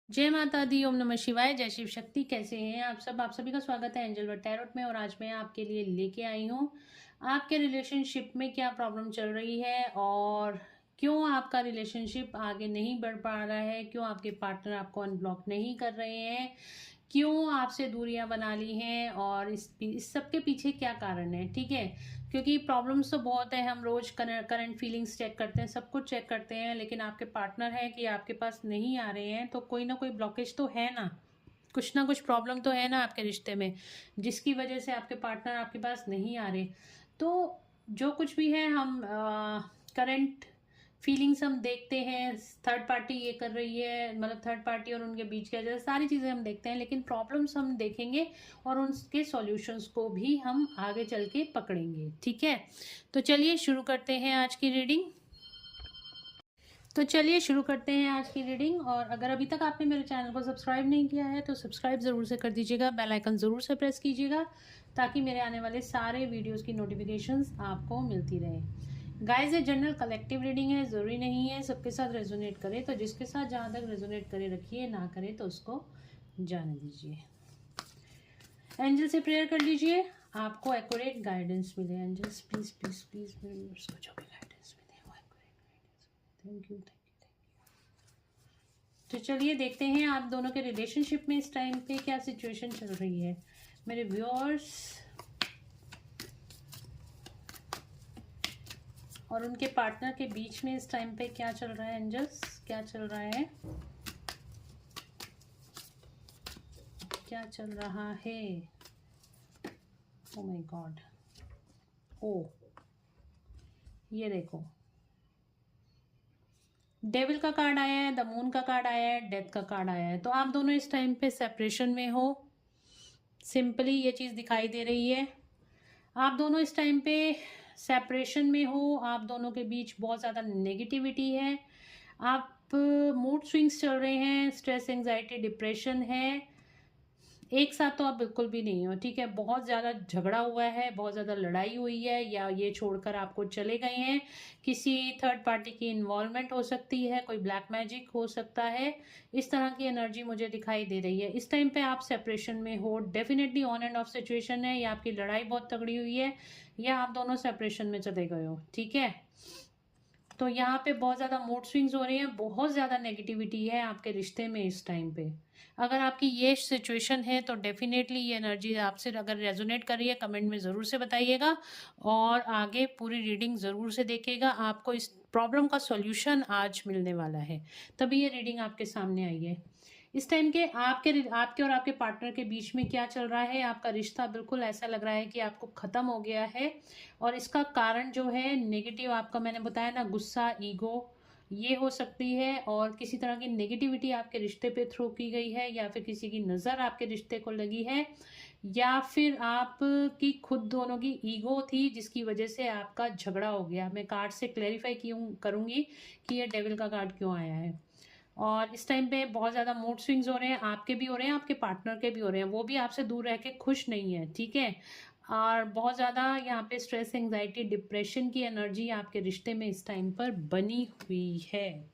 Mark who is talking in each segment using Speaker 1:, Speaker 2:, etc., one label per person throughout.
Speaker 1: जय माता दी। ओम नमः शिवाय। जय शिव शक्ति। कैसे हैं आप सब? आप सभी का स्वागत है एंजल वर्ड टैरोट में। और आज मैं आपके लिए लेके आई हूँ आपके रिलेशनशिप में क्या प्रॉब्लम चल रही है और क्यों आपका रिलेशनशिप आगे नहीं बढ़ पा रहा है, क्यों आपके पार्टनर आपको अनब्लॉक नहीं कर रहे हैं, क्यों आपसे दूरियां बना ली हैं और इस सब के पीछे क्या कारण है। ठीक है, क्योंकि प्रॉब्लम्स तो बहुत है। हम रोज करंट फीलिंग्स चेक करते हैं, सब कुछ चेक करते हैं, लेकिन आपके पार्टनर है कि आपके पास नहीं आ रहे हैं, तो कोई ना कोई ब्लॉकेज तो है ना कुछ प्रॉब्लम तो है ना आपके रिश्ते में, जिसकी वजह से आपके पार्टनर आपके पास नहीं आ रहे। तो जो कुछ भी है, हम करंट फीलिंग्स हम देखते हैं, थर्ड पार्टी ये कर रही है, मतलब थर्ड पार्टी और उनके बीच क्या जैसे सारी चीज़ें हम देखते हैं, लेकिन प्रॉब्लम्स हम देखेंगे और उनके सॉल्यूशंस को भी हम आगे चल के पकड़ेंगे। ठीक है, तो चलिए शुरू करते हैं आज की रीडिंग। और अगर अभी तक आपने मेरे चैनल को सब्सक्राइब नहीं किया है तो सब्सक्राइब ज़रूर से कर दीजिएगा, बेल आइकन ज़रूर से प्रेस कीजिएगा ताकि मेरे आने वाले सारे वीडियोस की नोटिफिकेशंस आपको मिलती रहे। गाइस, ये जनरल कलेक्टिव रीडिंग है, ज़रूरी नहीं है सबके साथ रेजोनेट करे, तो जिसके साथ जहाँ तक रेजोनेट करे रखिए, ना करे तो उसको जाने दीजिए। एंजल से प्रेयर कर लीजिए, आपको एक्यूरेट गाइडेंस मिले। एंजल्स प्लीज प्लीज प्लीज मेरे व्यूअर्स को जो भी गाइडेंस मिले वो एक्यूरेट गाइडेंस मिले। Thank you, thank you. तो चलिए देखते हैं आप दोनों के रिलेशनशिप में इस टाइम पे क्या सिचुएशन चल रही है मेरे व्यूअर्स, और उनके पार्टनर के बीच में इस टाइम पे क्या चल रहा है। एंजल्स, क्या चल रहा है, क्या चल रहा है? ओ माय गॉड, ओ ये देखो, डेविल का कार्ड आया है, द मून का कार्ड आया है, डेथ का कार्ड आया है। तो आप दोनों इस टाइम पे सेपरेशन में हो, सिंपली ये चीज़ दिखाई दे रही है। आप दोनों इस टाइम पे सेपरेशन में हो, आप दोनों के बीच बहुत ज़्यादा नेगेटिविटी है, आप मूड स्विंग्स चल रहे हैं, स्ट्रेस, एंजाइटी, डिप्रेशन है। एक साथ तो आप बिल्कुल भी नहीं हो। ठीक है, बहुत ज़्यादा झगड़ा हुआ है, बहुत ज़्यादा लड़ाई हुई है, या ये छोड़कर आपको चले गए हैं। किसी थर्ड पार्टी की इन्वॉल्वमेंट हो सकती है, कोई ब्लैक मैजिक हो सकता है। इस तरह की एनर्जी मुझे दिखाई दे रही है। इस टाइम पे आप सेपरेशन में हो, definitely on end of situation है, या आपकी लड़ाई बहुत तगड़ी हुई है, या आप दोनों सेपरेशन में चले गए हो। ठीक है, तो यहाँ पे बहुत ज़्यादा मूड स्विंग्स हो रही हैं, बहुत ज़्यादा नेगेटिविटी है आपके रिश्ते में इस टाइम पे। अगर आपकी ये सिचुएशन है तो डेफिनेटली ये एनर्जी आपसे अगर रेजोनेट कर रही है, कमेंट में ज़रूर से बताइएगा और आगे पूरी रीडिंग ज़रूर से देखिएगा। आपको इस प्रॉब्लम का सॉल्यूशन आज मिलने वाला है, तभी ये रीडिंग आपके सामने आई है। इस टाइम के आपके और आपके पार्टनर के बीच में क्या चल रहा है, आपका रिश्ता बिल्कुल ऐसा लग रहा है कि आपको ख़त्म हो गया है, और इसका कारण जो है नेगेटिव, आपका मैंने बताया ना, गुस्सा, ईगो, ये हो सकती है, और किसी तरह की नेगेटिविटी आपके रिश्ते पे थ्रो की गई है, या फिर किसी की नज़र आपके रिश्ते को लगी है, या फिर आप की खुद दोनों की ईगो थी जिसकी वजह से आपका झगड़ा हो गया। मैं कार्ड से क्लैरिफाई क्यों करूँगी कि ये डेविल का कार्ड क्यों आया है। और इस टाइम पे बहुत ज़्यादा मूड स्विंग्स हो रहे हैं, आपके भी हो रहे हैं, आपके पार्टनर के भी हो रहे हैं, वो भी आपसे दूर रह के खुश नहीं है। ठीक है, और बहुत ज़्यादा यहाँ पे स्ट्रेस, एंजाइटी, डिप्रेशन की एनर्जी आपके रिश्ते में इस टाइम पर बनी हुई है।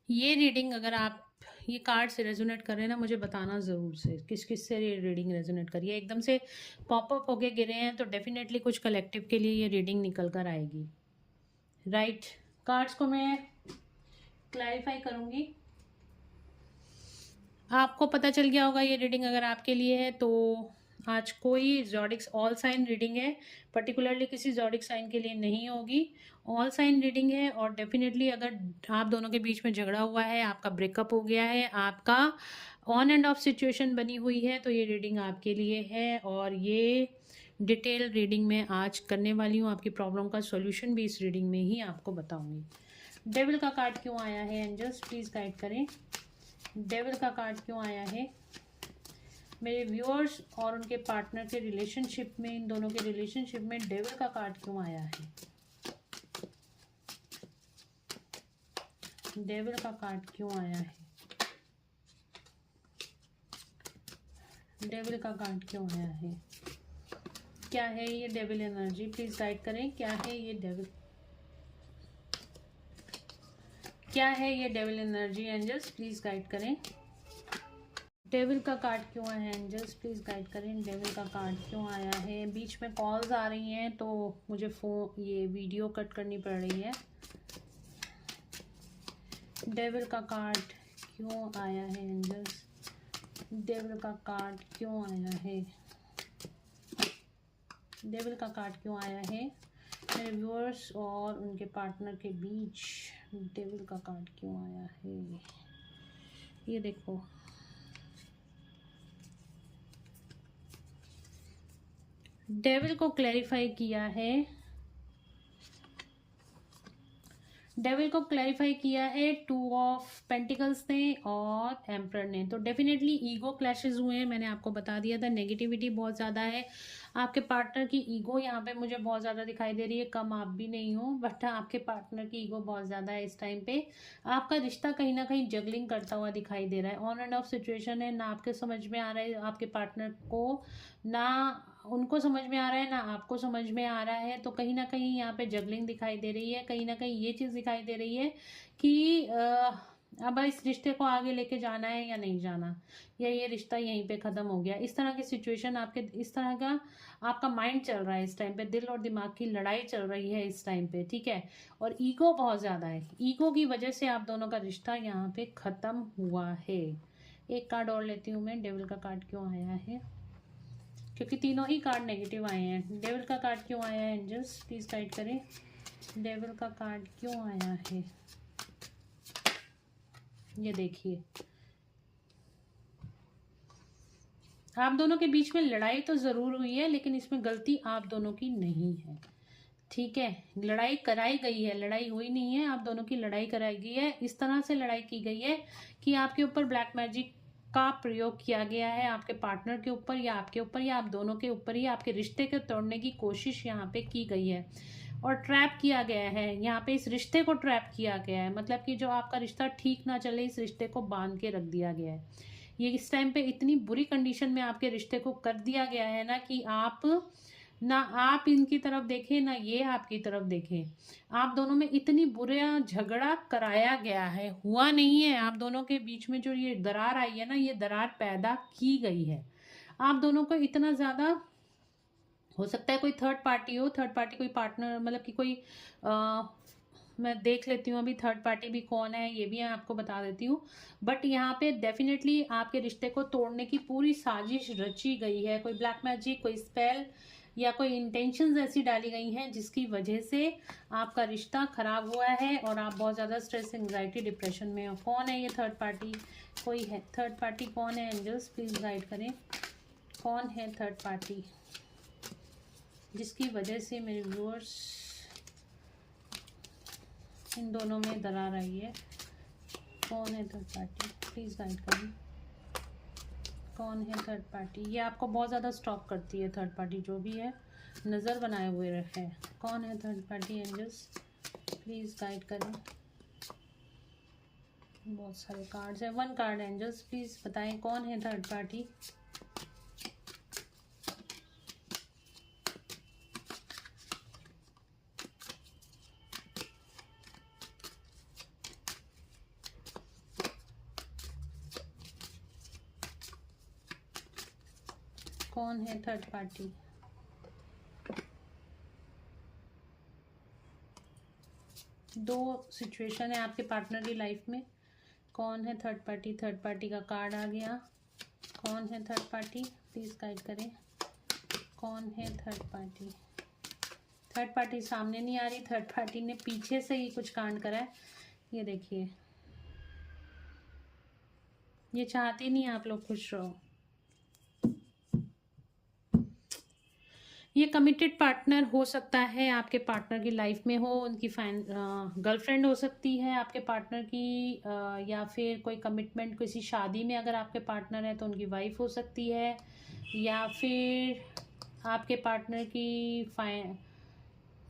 Speaker 1: ये रीडिंग अगर आप ये कार्ड से रेजोनेट कर रहे हैं ना, मुझे बताना ज़रूर से किस किस से ये रीडिंग रेजोनेट करिए। एकदम से पॉपअप होके गिरे हैं तो डेफिनेटली कुछ कलेक्टिव के लिए ये रीडिंग निकल कर आएगी। राइट, कार्ड्स को मैं क्लैरिफाई करूँगी। आपको पता चल गया होगा ये रीडिंग अगर आपके लिए है तो आज कोई जॉडिक्स ऑल साइन रीडिंग है, पर्टिकुलरली किसी जॉडिक साइन के लिए नहीं होगी। ऑल साइन रीडिंग है, और डेफिनेटली अगर आप दोनों के बीच में झगड़ा हुआ है, आपका ब्रेकअप हो गया है, आपका ऑन एंड ऑफ सिचुएशन बनी हुई है, तो ये रीडिंग आपके लिए है। और ये डिटेल रीडिंग में आज करने वाली हूँ, आपकी प्रॉब्लम का सॉल्यूशन भी इस रीडिंग में ही आपको बताऊंगी। डेविल का कार्ड क्यों आया है एंजल्स, प्लीज़ गाइड करें। डेविल का कार्ड क्यों आया है मेरे व्यूअर्स, और उनके पार्टनर के रिलेशनशिप में, इन दोनों के रिलेशनशिप में डेविल का कार्ड क्यों आया है? डेविल का कार्ड क्यों आया है? डेविल का कार्ड क्यों आया है? क्या है ये डेविल एनर्जी, प्लीज गाइड करें, क्या है ये डेविल क्या है ये devil energy? Angels please guide करें। डेविल का कार्ड क्यों आया है? एंजल्स प्लीज गाइड करें, डेविल का कार्ड क्यों आया है? बीच में कॉल्स आ रही हैं तो मुझे ये वीडियो कट करनी पड़ रही है। डेविल का कार्ड क्यों आया है? एंजल्स, डेविल का कार्ड क्यों आया है? डेविल का कार्ड क्यों आया है? मेरे व्यूअर्स और उनके पार्टनर के बीच डेविल का कार्ड क्यों आया है? ये देखो, डेविल को क्लैरिफाई किया है, डेविल को क्लैरिफाई किया है 2 ऑफ पेंटिकल्स ने और एम्परर ने। तो डेफिनेटली ईगो क्लैशेस हुए हैं, मैंने आपको बता दिया था। नेगेटिविटी बहुत ज़्यादा है, आपके पार्टनर की ईगो यहाँ पे मुझे बहुत ज़्यादा दिखाई दे रही है। कम आप भी नहीं हो, बट आपके पार्टनर की ईगो बहुत ज़्यादा है इस टाइम पे। आपका रिश्ता कहीं ना कहीं जगलिंग करता हुआ दिखाई दे रहा है। ऑन एंड ऑफ सिचुएशन है, ना आपके समझ में आ रहा है आपके पार्टनर को, ना उनको समझ में आ रहा है, ना आपको समझ में आ रहा है। तो कहीं ना कहीं यहाँ पे जगलिंग दिखाई दे रही है। कहीं ना कहीं ये चीज़ दिखाई दे रही है कि अब इस रिश्ते को आगे लेके जाना है या नहीं जाना, या ये रिश्ता यहीं पे ख़त्म हो गया। इस तरह की सिचुएशन आपके, इस तरह का आपका माइंड चल रहा है इस टाइम पे। दिल और दिमाग की लड़ाई चल रही है इस टाइम पे, ठीक है। और ईगो बहुत ज़्यादा है, ईगो की वजह से आप दोनों का रिश्ता यहाँ पे ख़त्म हुआ है। एक कार्ड और लेती हूँ मैं, डेविल का कार्ड क्यों आया है? क्योंकि तीनों ही कार्ड नेगेटिव आए हैं। डेविल का कार्ड क्यों आया है? एंजल्स प्लीज गाइड करें, डेविल का कार्ड क्यों आया है? ये देखिए, आप दोनों के बीच में लड़ाई तो जरूर हुई है, लेकिन इसमें गलती आप दोनों की नहीं है, ठीक है। लड़ाई कराई गई है, लड़ाई हुई नहीं है, आप दोनों की लड़ाई कराई गई है। इस तरह से लड़ाई की गई है कि आपके ऊपर ब्लैक मैजिक का प्रयोग किया गया है, आपके पार्टनर के ऊपर या आपके ऊपर या आप दोनों के ऊपर ही। आपके रिश्ते को तोड़ने की कोशिश यहाँ पे की गई है और ट्रैप किया गया है यहाँ पे। इस रिश्ते को ट्रैप किया गया है, मतलब कि जो आपका रिश्ता ठीक ना चले, इस रिश्ते को बांध के रख दिया गया है। ये इस टाइम पे इतनी बुरी कंडीशन में आपके रिश्ते को कर दिया गया है ना कि आप ना आप इनकी तरफ देखें ना ये आपकी तरफ देखें। आप दोनों में इतनी बुरा झगड़ा कराया गया है, हुआ नहीं है। आप दोनों के बीच में जो ये दरार आई है ना, ये दरार पैदा की गई है। आप दोनों को इतना ज़्यादा, हो सकता है कोई थर्ड पार्टी हो, थर्ड पार्टी कोई पार्टनर, मतलब कि कोई मैं देख लेती हूँ अभी थर्ड पार्टी भी कौन है, ये भी मैं आपको बता देती हूँ। बट यहाँ पे डेफिनेटली आपके रिश्ते को तोड़ने की पूरी साजिश रची गई है। कोई ब्लैक मैजिक, कोई स्पेल या कोई इंटेंशंस ऐसी डाली गई हैं जिसकी वजह से आपका रिश्ता खराब हुआ है और आप बहुत ज़्यादा स्ट्रेस, एंग्जाइटी, डिप्रेशन में हो। कौन है ये थर्ड पार्टी? कोई है थर्ड पार्टी? कौन है? एंजल्स प्लीज़ गाइड करें, कौन है थर्ड पार्टी जिसकी वजह से मेरे व्यूअर्स, इन दोनों में दरार आई है? कौन है थर्ड पार्टी? प्लीज़ गाइड करें, कौन है थर्ड पार्टी? ये आपको बहुत ज़्यादा स्टॉक करती है थर्ड पार्टी, जो भी है नज़र बनाए हुए रखे। कौन है third party? Angels please guide करें। बहुत सारे कार्ड्स हैं, 1 कार्ड। एंजल्स प्लीज़ बताएं कौन है थर्ड पार्टी? कौन है थर्ड पार्टी? दो सिचुएशन है आपके पार्टनर की लाइफ में। कौन है थर्ड पार्टी? थर्ड पार्टी का कार्ड आ गया। कौन है थर्ड पार्टी? प्लीज़ गाइड करें, कौन है थर्ड पार्टी? थर्ड पार्टी सामने नहीं आ रही, थर्ड पार्टी ने पीछे से ही कुछ कांड करा है। ये देखिए, ये चाहती नहीं आप लोग खुश रहो। ये कमिटेड पार्टनर हो सकता है, आपके पार्टनर की लाइफ में हो, उनकी गर्लफ्रेंड हो सकती है आपके पार्टनर की, या फिर कोई कमिटमेंट, किसी शादी में अगर आपके पार्टनर है तो उनकी वाइफ हो सकती है, या फिर आपके पार्टनर की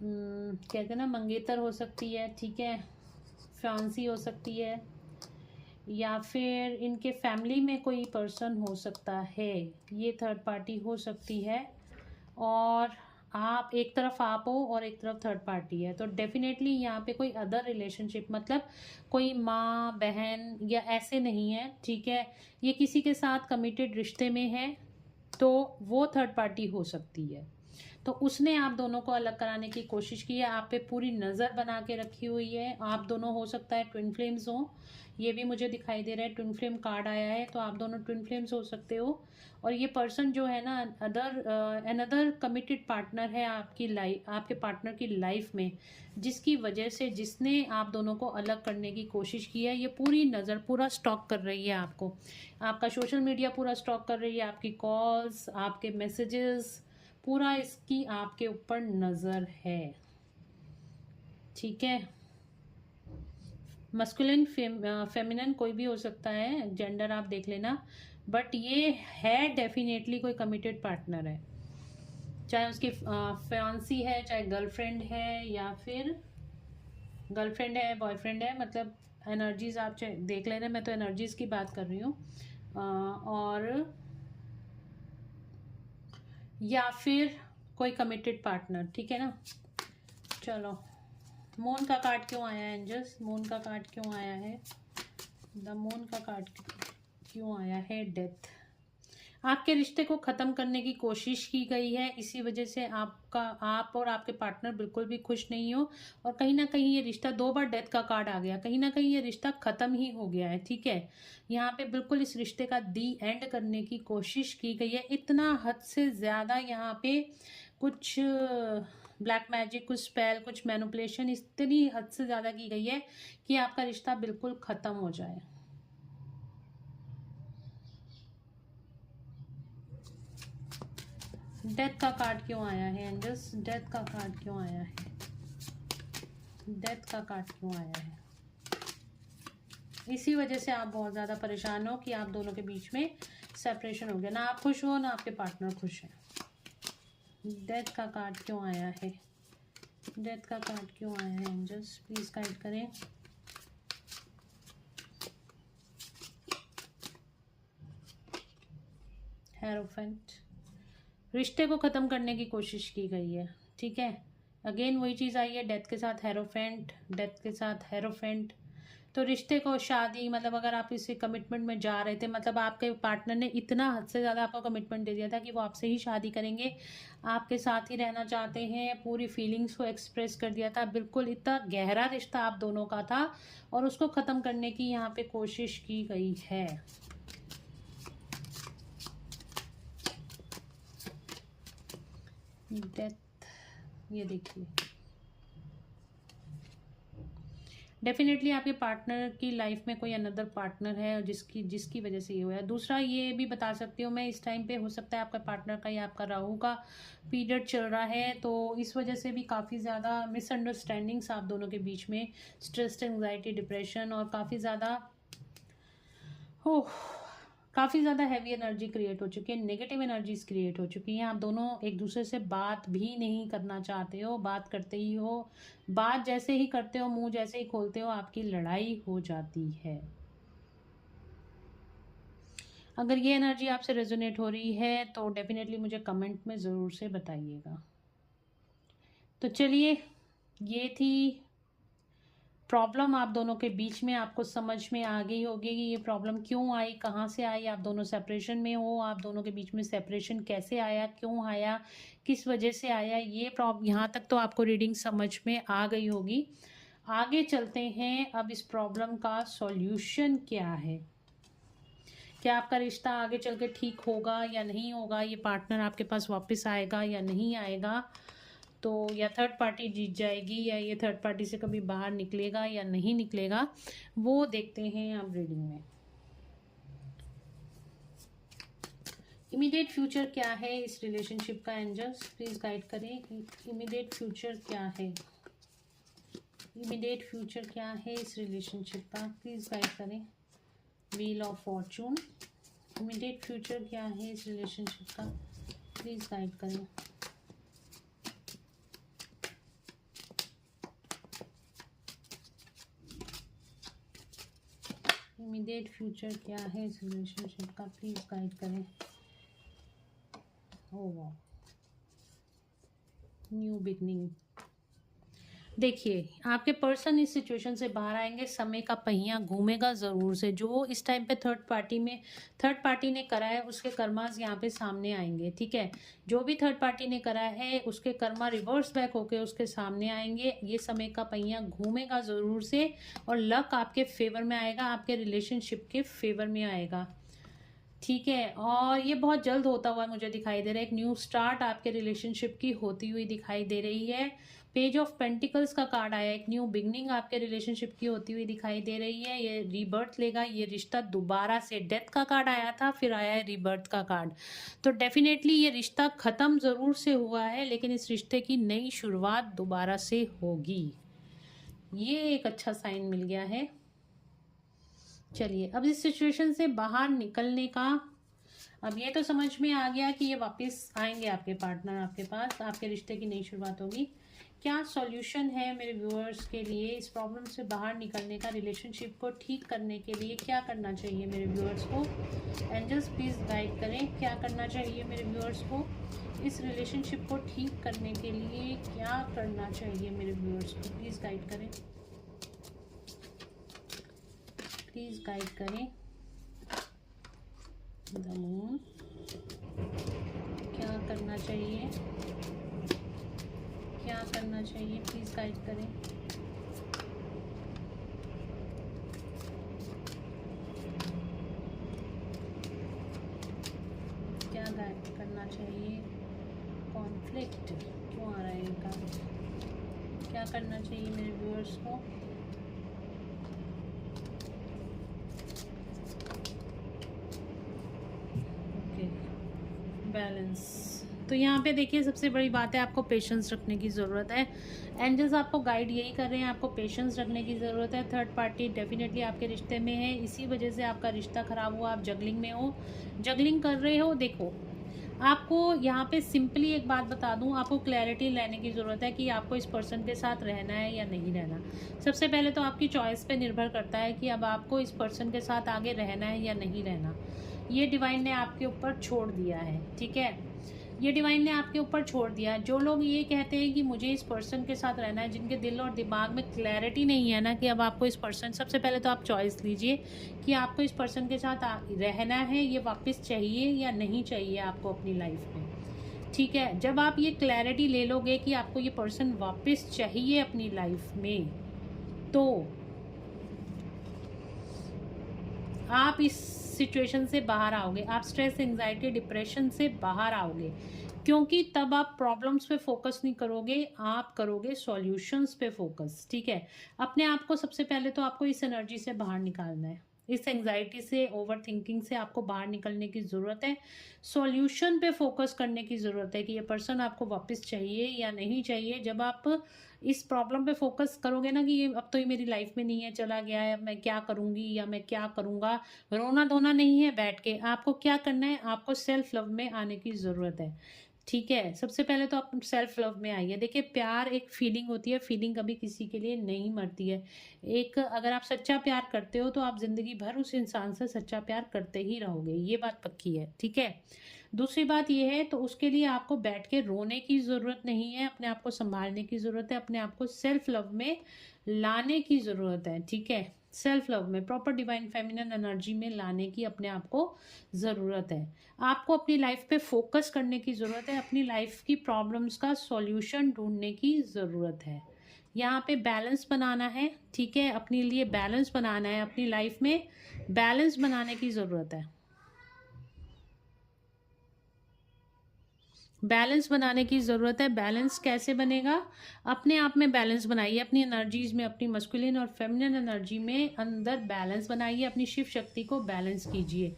Speaker 1: कहते हैं ना मंगेतर हो सकती है, ठीक है, फियांसी हो सकती है, या फिर इनके फैमिली में कोई पर्सन हो सकता है। ये थर्ड पार्टी हो सकती है। और आप एक तरफ आप हो और एक तरफ थर्ड पार्टी है, तो डेफिनेटली यहाँ पे कोई अदर रिलेशनशिप, मतलब कोई माँ बहन या ऐसे नहीं है, ठीक है। ये किसी के साथ कमिटेड रिश्ते में है, तो वो थर्ड पार्टी हो सकती है। तो उसने आप दोनों को अलग कराने की कोशिश की है, आप पे पूरी नज़र बना के रखी हुई है। आप दोनों हो सकता है ट्विन फ्लेम्स हो, ये भी मुझे दिखाई दे रहा है, ट्विन फ्लेम कार्ड आया है, तो आप दोनों ट्विन फ्लेम्स हो सकते हो। और ये पर्सन जो है ना, अनदर कमिटेड पार्टनर है आपकी लाइफ, आपके पार्टनर की लाइफ में, जिसकी वजह से, जिसने आप दोनों को अलग करने की कोशिश की है। ये पूरी नज़र, पूरा स्टॉक कर रही है आपको, आपका सोशल मीडिया पूरा स्टॉक कर रही है, आपकी कॉल्स, आपके मैसेजेस, पूरा इसकी आपके ऊपर नज़र है, ठीक है। मस्कुलिन फेमिनिन कोई भी हो सकता है, जेंडर आप देख लेना, बट ये है डेफिनेटली कोई कमिटेड पार्टनर है, चाहे उसकी फियांसी है, चाहे गर्लफ्रेंड है, या फिर गर्लफ्रेंड है, बॉयफ्रेंड है, मतलब एनर्जीज आप देख ले रहे हैं, मैं तो एनर्जीज की बात कर रही हूँ। और या फिर कोई कमिटेड पार्टनर, ठीक है ना। चलो, मून का कार्ड क्यों आया है एंजल्स, मून का कार्ड क्यों आया है, द मून का कार्ड क्यों आया है, डेथ। आपके रिश्ते को ख़त्म करने की कोशिश की गई है, इसी वजह से आप और आपके पार्टनर बिल्कुल भी खुश नहीं हो, और कहीं ना कहीं ये रिश्ता, 2 बार डेथ का कार्ड आ गया, कहीं ना कहीं ये रिश्ता ख़त्म ही हो गया है, ठीक है। यहाँ पे बिल्कुल इस रिश्ते का दी एंड करने की कोशिश की गई है, इतना हद से ज़्यादा यहाँ पे कुछ ब्लैक मैजिक, कुछ स्पेल, कुछ मैनिपुलेशन, इतनी हद से ज़्यादा की गई है कि आपका रिश्ता बिल्कुल ख़त्म हो जाए। डेथ का कार्ड क्यों आया है एंजल्स, डेथ का कार्ड क्यों आया है, डेथ का कार्ड क्यों आया है। इसी वजह से आप बहुत ज़्यादा परेशान हो कि आप दोनों के बीच में सेपरेशन हो गया, ना आप खुश हो ना आपके पार्टनर खुश है। डेथ का कार्ड क्यों आया है, डेथ का कार्ड क्यों आया है एंजल्स, प्लीज़ गाइड करें। हेरोफेंट, रिश्ते को ख़त्म करने की कोशिश की गई है, ठीक है। अगेन वही चीज़ आई है, डेथ के साथ हेरोफेंट, डेथ के साथ हेरोफेंट। तो रिश्ते को, शादी, मतलब अगर आप इसी कमिटमेंट में जा रहे थे, मतलब आपके पार्टनर ने इतना हद से ज़्यादा आपको कमिटमेंट दे दिया था कि वो आपसे ही शादी करेंगे, आपके साथ ही रहना चाहते हैं, पूरी फीलिंग्स को एक्सप्रेस कर दिया था, बिल्कुल इतना गहरा रिश्ता आप दोनों का था, और उसको ख़त्म करने की यहाँ पे कोशिश की गई है। डेथ, ये देखिए, डेफिनेटली आपके पार्टनर की लाइफ में कोई अनदर पार्टनर है जिसकी वजह से ये हुआ है। दूसरा ये भी बता सकती हूँ मैं, इस टाइम पे हो सकता है आपका पार्टनर का या आपका राहु का पीरियड चल रहा है, तो इस वजह से भी काफ़ी ज़्यादा मिसअंडरस्टैंडिंग्स आप दोनों के बीच में, स्ट्रेस, एंग्जाइटी, डिप्रेशन, और काफ़ी ज़्यादा काफ़ी ज़्यादा हैवी एनर्जी क्रिएट हो चुकी है, नेगेटिव एनर्जीज क्रिएट हो चुकी हैं। आप दोनों एक दूसरे से बात भी नहीं करना चाहते हो, बात करते ही हो, बात जैसे ही करते हो, मुंह जैसे ही खोलते हो, आपकी लड़ाई हो जाती है। अगर ये एनर्जी आपसे रेजोनेट हो रही है तो डेफिनेटली मुझे कमेंट में ज़रूर से बताइएगा। तो चलिए, ये थी प्रॉब्लम आप दोनों के बीच में। आपको समझ में आ गई होगी कि ये प्रॉब्लम क्यों आई, कहाँ से आई, आप दोनों सेपरेशन में हो, आप दोनों के बीच में सेपरेशन कैसे आया, क्यों आया, किस वजह से आया, ये प्रॉब्लम, यहाँ तक तो आपको रीडिंग समझ में आ गई होगी। आगे चलते हैं, अब इस प्रॉब्लम का सॉल्यूशन क्या है, क्या आपका रिश्ता आगे चल के ठीक होगा या नहीं होगा, ये पार्टनर आपके पास वापस आएगा या नहीं आएगा, तो या थर्ड पार्टी जीत जाएगी, या ये थर्ड पार्टी से कभी बाहर निकलेगा या नहीं निकलेगा, वो देखते हैं आप रीडिंग में। इमीडिएट फ्यूचर क्या है इस रिलेशनशिप का एंजल्स, प्लीज गाइड करें कि इमीडिएट फ्यूचर क्या है, इमीडिएट फ्यूचर क्या है इस रिलेशनशिप का, प्लीज गाइड करें। Wheel of Fortune, immediate future क्या है इस रिलेशनशिप का, प्लीज गाइड करें। इमीडिएट फ्यूचर क्या है इस रिलेशनशिप का, प्लीज गाइड करें। ओह वाह, न्यू बिगनिंग। देखिए आपके पर्सन इस सिचुएशन से बाहर आएंगे, समय का पहिया घूमेगा ज़रूर से। जो इस टाइम पे थर्ड पार्टी ने करा है उसके कर्मास यहाँ पे सामने आएंगे, ठीक है। जो भी थर्ड पार्टी ने करा है उसके कर्मा रिवर्स बैक होके उसके सामने आएंगे। ये समय का पहिया घूमेगा ज़रूर से और लक आपके फेवर में आएगा, आपके रिलेशनशिप के फेवर में आएगा, ठीक है। और ये बहुत जल्द होता हुआ मुझे दिखाई दे रहा है। एक न्यू स्टार्ट आपके रिलेशनशिप की होती हुई दिखाई दे रही है। पेज ऑफ पेंटिकल्स का कार्ड आया, एक न्यू बिगनिंग आपके रिलेशनशिप की होती हुई दिखाई दे रही है। ये रीबर्थ लेगा, ये रिश्ता दोबारा से। डेथ का कार्ड आया था, फिर आया है रीबर्थ का कार्ड। तो डेफिनेटली ये रिश्ता ख़त्म ज़रूर से हुआ है, लेकिन इस रिश्ते की नई शुरुआत दोबारा से होगी। ये एक अच्छा साइन मिल गया है। चलिए अब इस सिचुएशन से बाहर निकलने का, अब ये तो समझ में आ गया कि ये वापस आएंगे आपके पार्टनर आपके पास, आपके रिश्ते की नई शुरुआत होगी। क्या सॉल्यूशन है मेरे व्यूअर्स के लिए इस प्रॉब्लम से बाहर निकलने का? रिलेशनशिप को ठीक करने के लिए क्या करना चाहिए मेरे व्यूअर्स को? एंजल्स प्लीज़ गाइड करें, क्या करना चाहिए मेरे व्यूअर्स को इस रिलेशनशिप को ठीक करने के लिए? क्या करना चाहिए मेरे व्यूअर्स को? प्लीज़ गाइड करें, प्लीज़ गाइड करें। द मून, क्या करना चाहिए, क्या करना चाहिए, प्लीज़ गाइड करें। क्या गाइड करना चाहिए? कॉन्फ्लिक्ट क्यों आ रहा है इनका? क्या करना चाहिए मेरे व्यूअर्स को? बैलेंस। तो यहाँ पे देखिए सबसे बड़ी बात है आपको पेशेंस रखने की ज़रूरत है। एंजल्स आपको गाइड यही कर रहे हैं, आपको पेशेंस रखने की ज़रूरत है। थर्ड पार्टी डेफिनेटली आपके रिश्ते में है, इसी वजह से आपका रिश्ता ख़राब हुआ। आप जगलिंग में हो, जगलिंग कर रहे हो। देखो आपको यहाँ पे सिंपली एक बात बता दूँ, आपको क्लैरिटी लेने की ज़रूरत है कि आपको इस पर्सन के साथ रहना है या नहीं रहना। सबसे पहले तो आपकी चॉइस पे निर्भर करता है कि अब आपको इस पर्सन के साथ आगे रहना है या नहीं रहना। ये डिवाइन ने आपके ऊपर छोड़ दिया है, ठीक है। ये डिवाइन ने आपके ऊपर छोड़ दिया है। जो लोग ये कहते हैं कि मुझे इस पर्सन के साथ रहना है, जिनके दिल और दिमाग में क्लैरिटी नहीं है ना कि अब आपको इस पर्सन, सबसे पहले तो आप चॉइस लीजिए कि आपको इस पर्सन के साथ रहना है, ये वापस चाहिए या नहीं चाहिए आपको अपनी लाइफ में, ठीक है। जब आप ये क्लैरिटी ले लोगे कि आपको ये पर्सन वापस चाहिए अपनी लाइफ में, तो आप इस सिचुएशन से बाहर आओगे, आप स्ट्रेस, एंजाइटी, डिप्रेशन से बाहर आओगे, क्योंकि तब आप प्रॉब्लम्स पे फोकस नहीं करोगे, आप करोगे सॉल्यूशंस पे फोकस, ठीक है। अपने आप को सबसे पहले तो आपको इस एनर्जी से बाहर निकालना है, इस एंजाइटी से, ओवर थिंकिंग से आपको बाहर निकलने की ज़रूरत है। सॉल्यूशन पे फोकस करने की ज़रूरत है कि ये पर्सन आपको वापस चाहिए या नहीं चाहिए। जब आप इस प्रॉब्लम पे फोकस करोगे ना कि ये अब तो ये मेरी लाइफ में नहीं है, चला गया है, मैं क्या करूँगी या मैं क्या करूँगा, रोना धोना नहीं है बैठ के। आपको क्या करना है, आपको सेल्फ लव में आने की ज़रूरत है, ठीक है। सबसे पहले तो आप सेल्फ लव में आइए। देखिए प्यार एक फीलिंग होती है, फीलिंग कभी किसी के लिए नहीं मरती है। एक अगर आप सच्चा प्यार करते हो तो आप ज़िंदगी भर उस इंसान से सच्चा प्यार करते ही रहोगे, ये बात पक्की है, ठीक है। दूसरी बात ये है, तो उसके लिए आपको बैठ के रोने की ज़रूरत नहीं है, अपने आप को संभालने की ज़रूरत है, अपने आप को सेल्फ लव में लाने की ज़रूरत है, ठीक है। सेल्फ लव में, प्रॉपर डिवाइन फेमिनिन एनर्जी में लाने की अपने आप को ज़रूरत है। आपको अपनी लाइफ पे फोकस करने की ज़रूरत है, अपनी लाइफ की प्रॉब्लम्स का सॉल्यूशन ढूंढने की ज़रूरत है। यहाँ पे बैलेंस बनाना है, ठीक है। अपने लिए बैलेंस बनाना है, अपनी लाइफ में बैलेंस बनाने की ज़रूरत है। बैलेंस बनाने की ज़रूरत है। बैलेंस कैसे बनेगा? अपने आप में बैलेंस बनाइए, अपनी एनर्जीज में, अपनी मस्कुलिन और फेमिनिन एनर्जी में अंदर बैलेंस बनाइए, अपनी शिव शक्ति को बैलेंस कीजिए।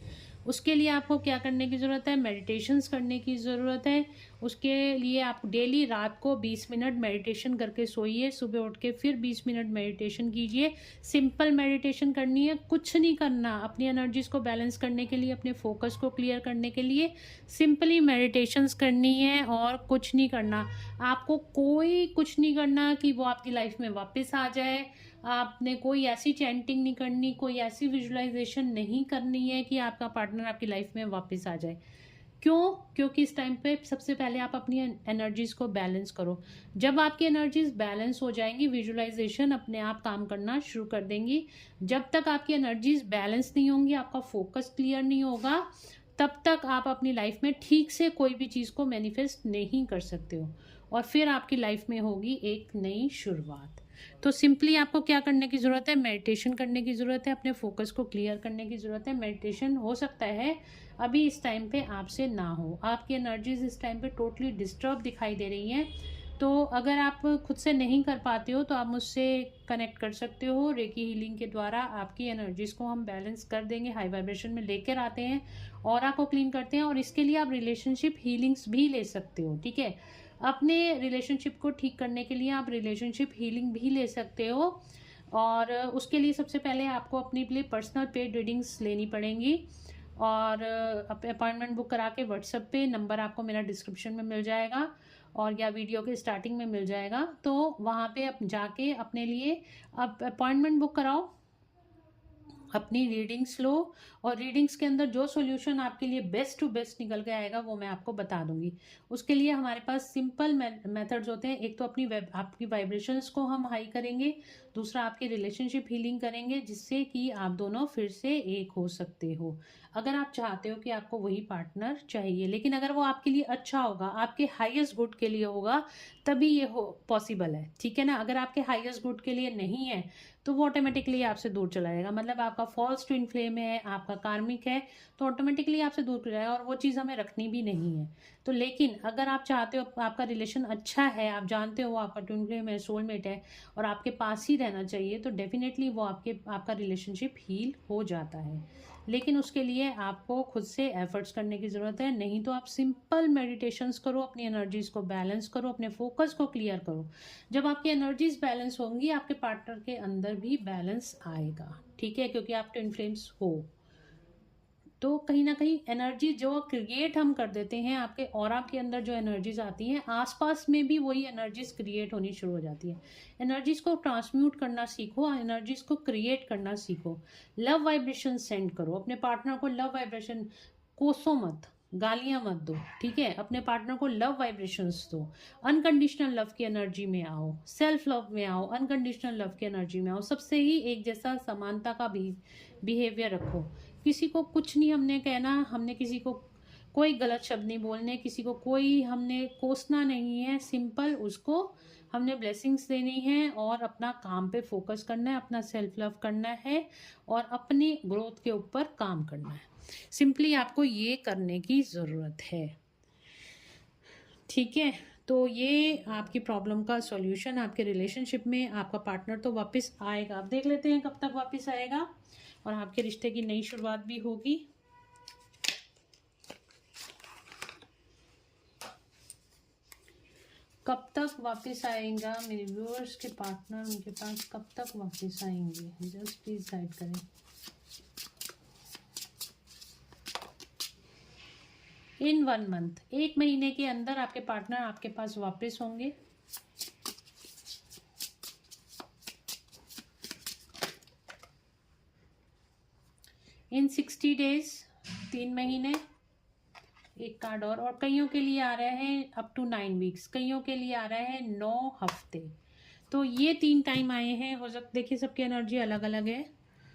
Speaker 1: उसके लिए आपको क्या करने की ज़रूरत है? मेडिटेशंस करने की ज़रूरत है। उसके लिए आप डेली रात को 20 मिनट मेडिटेशन करके सोइए, सुबह उठ के फिर 20 मिनट मेडिटेशन कीजिए। सिंपल मेडिटेशन करनी है, कुछ नहीं करना। अपनी एनर्जीज को बैलेंस करने के लिए, अपने फोकस को क्लियर करने के लिए सिंपली मेडिटेशंस करनी है और कुछ नहीं करना। आपको कोई कुछ नहीं करना कि वो आपकी लाइफ में वापस आ जाए। आपने कोई ऐसी चैंटिंग नहीं करनी, कोई ऐसी विजुअलाइजेशन नहीं करनी है कि आपका पार्टनर आपकी लाइफ में वापस आ जाए। क्यों? क्योंकि इस टाइम पे सबसे पहले आप अपनी एनर्जीज को बैलेंस करो। जब आपकी एनर्जीज बैलेंस हो जाएंगी, विजुअलाइजेशन अपने आप काम करना शुरू कर देंगी। जब तक आपकी एनर्जीज बैलेंस नहीं होंगी, आपका फोकस क्लियर नहीं होगा, तब तक आप अपनी लाइफ में ठीक से कोई भी चीज़ को मैनिफेस्ट नहीं कर सकते हो, और फिर आपकी लाइफ में होगी एक नई शुरुआत। तो सिंपली आपको क्या करने की ज़रूरत है? मेडिटेशन करने की ज़रूरत है, अपने फोकस को क्लियर करने की ज़रूरत है। मेडिटेशन हो सकता है अभी इस टाइम पे आपसे ना हो, आपकी एनर्जीज इस टाइम पे टोटली डिस्टर्ब दिखाई दे रही हैं। तो अगर आप खुद से नहीं कर पाते हो तो आप मुझसे कनेक्ट कर सकते हो। रेकी हीलिंग के द्वारा आपकी एनर्जीज को हम बैलेंस कर देंगे, हाई वाइब्रेशन में लेकर आते हैं, ऑरा को क्लीन करते हैं। और इसके लिए आप रिलेशनशिप हीलिंग्स भी ले सकते हो, ठीक है। अपने रिलेशनशिप को ठीक करने के लिए आप रिलेशनशिप हीलिंग भी ले सकते हो, और उसके लिए सबसे पहले आपको अपने लिए पर्सनल पेड रीडिंग्स लेनी पड़ेंगी। और अपॉइंटमेंट बुक करा के व्हाट्सएप पे, नंबर आपको मेरा डिस्क्रिप्शन में मिल जाएगा और या वीडियो के स्टार्टिंग में मिल जाएगा। तो वहाँ पे आप जाके अपने लिए आप अपॉइंटमेंट बुक कराओ, अपनी रीडिंग्स लो, और रीडिंग्स के अंदर जो सॉल्यूशन आपके लिए बेस्ट टू बेस्ट निकल के आएगा वो मैं आपको बता दूंगी। उसके लिए हमारे पास सिंपल मेथड्स होते हैं। एक तो आपकी वाइब्रेशंस को हम हाई करेंगे, दूसरा आपकी रिलेशनशिप हीलिंग करेंगे, जिससे कि आप दोनों फिर से एक हो सकते हो। अगर आप चाहते हो कि आपको वही पार्टनर चाहिए, लेकिन अगर वो आपके लिए अच्छा होगा, आपके हाईएस्ट गुड के लिए होगा, तभी ये हो पॉसिबल है, ठीक है ना। अगर आपके हाईएस्ट गुड के लिए नहीं है तो वो ऑटोमेटिकली आपसे दूर चला जाएगा। मतलब आपका फॉल्स ट्विन फ्लेम है, आपका कार्मिक है, तो ऑटोमेटिकली आपसे दूर चला जाएगा, और वो चीज़ हमें रखनी भी नहीं है। तो लेकिन अगर आप चाहते हो, आपका रिलेशन अच्छा है, आप जानते हो आपका ट्विन फ्लेम है, सोलमेट है, और आपके पास ही रहना चाहिए, तो डेफिनेटली वो आपका रिलेशनशिप हील हो जाता है। लेकिन उसके लिए आपको खुद से एफर्ट्स करने की ज़रूरत है। नहीं तो आप सिंपल मेडिटेशंस करो, अपनी एनर्जीज को बैलेंस करो, अपने फोकस को क्लियर करो। जब आपकी एनर्जीज बैलेंस होंगी, आपके पार्टनर के अंदर भी बैलेंस आएगा, ठीक है, क्योंकि आप ट्विन फ्लेम्स हो। तो कहीं ना कहीं एनर्जी जो क्रिएट हम कर देते हैं, आपके ऑरा के अंदर जो एनर्जीज आती हैं, आसपास में भी वही एनर्जीज क्रिएट होनी शुरू हो जाती है। एनर्जीज को ट्रांसम्यूट करना सीखो, एनर्जीज को क्रिएट करना सीखो। लव वाइब्रेशन सेंड करो अपने पार्टनर को, लव वाइब्रेशन, कोसो मत, गालियां मत दो, ठीक है। अपने पार्टनर को लव वाइब्रेशंस दो, अनकंडीशनल लव की एनर्जी में आओ, सेल्फ लव में आओ, अनकंडीशनल लव की एनर्जी में आओ। सबसे ही एक जैसा समानता का भी बिहेवियर रखो। किसी को कुछ नहीं हमने कहना, हमने किसी को कोई गलत शब्द नहीं बोलने, किसी को कोई हमने कोसना नहीं है। सिंपल उसको हमने ब्लेसिंग्स देनी है और अपना काम पे फोकस करना है, अपना सेल्फ लव करना है और अपनी ग्रोथ के ऊपर काम करना है। सिंपली आपको ये करने की ज़रूरत है, ठीक है। तो ये आपकी प्रॉब्लम का सॉल्यूशन। आपके रिलेशनशिप में आपका पार्टनर तो वापस आएगा, आप देख लेते हैं कब तक वापस आएगा, और आपके रिश्ते की नई शुरुआत भी होगी। कब तक वापस आएगा मेरे व्यूअर्स के पार्टनर, उनके पास कब तक वापस आएंगे, जस्ट प्लीज गाइड करें। इन 1 मंथ, 1 महीने के अंदर आपके पार्टनर आपके पास वापस होंगे। इन 60 डेज, 3 महीने, एक कार्ड और कईयों के लिए आ रहे हैं अप टू 9 वीक्स, कईयों के लिए आ रहे हैं 9 हफ्ते। तो ये 3 टाइम आए हैं। हो सकता, देखिए सबकी एनर्जी अलग अलग है,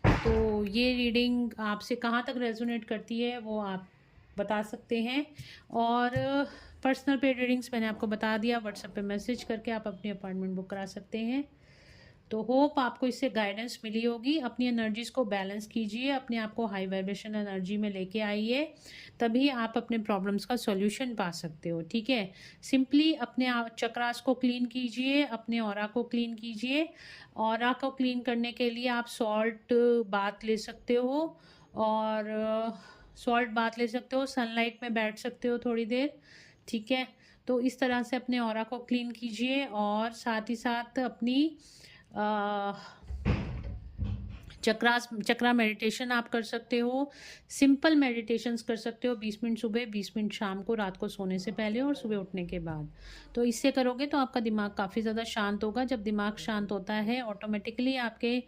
Speaker 1: तो ये रीडिंग आपसे कहाँ तक रेजोनेट करती है वो आप बता सकते हैं। और पर्सनल पेड रीडिंग्स मैंने आपको बता दिया, व्हाट्सएप पे मैसेज करके आप अपनी अपॉइंटमेंट बुक करा सकते हैं। तो होप आपको इससे गाइडेंस मिली होगी। अपनी एनर्जीज को बैलेंस कीजिए, अपने आप को हाई वाइब्रेशन एनर्जी में लेके आइए, तभी आप अपने प्रॉब्लम्स का सॉल्यूशन पा सकते हो, ठीक है। सिंपली अपने चक्रास को क्लीन कीजिए, अपने ऑरा को क्लीन कीजिए। ऑरा को क्लीन करने के लिए आप सॉल्ट बाथ ले सकते हो, और सॉल्ट बाथ ले सकते हो, सनलाइट में बैठ सकते हो थोड़ी देर, ठीक है। तो इस तरह से अपने ऑरा को क्लीन कीजिए, और साथ ही साथ अपनी चक्रा मेडिटेशन आप कर सकते हो, सिंपल मेडिटेशंस कर सकते हो, 20 मिनट सुबह, 20 मिनट शाम को, रात को सोने से पहले और सुबह उठने के बाद। तो इससे करोगे तो आपका दिमाग काफ़ी ज़्यादा शांत होगा। जब दिमाग शांत होता है, ऑटोमेटिकली आपके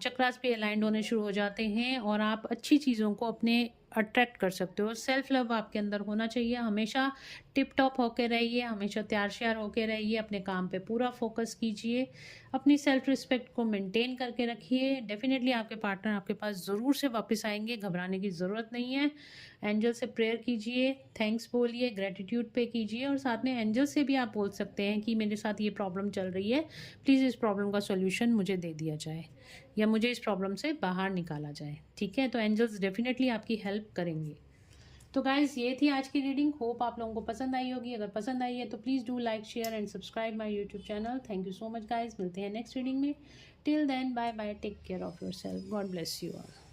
Speaker 1: चक्रास भी अलाइंड होने शुरू हो जाते हैं, और आप अच्छी चीज़ों को अपने अट्रैक्ट कर सकते हो। सेल्फ लव आपके अंदर होना चाहिए, हमेशा टिप टॉप होके रहिए, हमेशा तैयार श्यार होके रहिए, अपने काम पे पूरा फोकस कीजिए, अपनी सेल्फ रिस्पेक्ट को मेंटेन करके रखिए। डेफिनेटली आपके पार्टनर आपके पास ज़रूर से वापस आएंगे, घबराने की ज़रूरत नहीं है। एंजल से प्रेयर कीजिए, थैंक्स बोलिए, ग्रेटिट्यूड पे कीजिए, और साथ में एंजल से भी आप बोल सकते हैं कि मेरे साथ ये प्रॉब्लम चल रही है, प्लीज़ इस प्रॉब्लम का सोल्यूशन मुझे दे दिया जाए या मुझे इस प्रॉब्लम से बाहर निकाला जाए। ठीक है, तो एंजल्स डेफिनेटली आपकी हेल्प करेंगे। तो गाइज ये थी आज की रीडिंग, होप आप लोगों को पसंद आई होगी। अगर पसंद आई है तो please do like, share and subscribe my YouTube channel. Thank you so much guys, मिलते हैं नेक्स्ट रीडिंग में। Till then bye bye, take care of your self, God bless you all.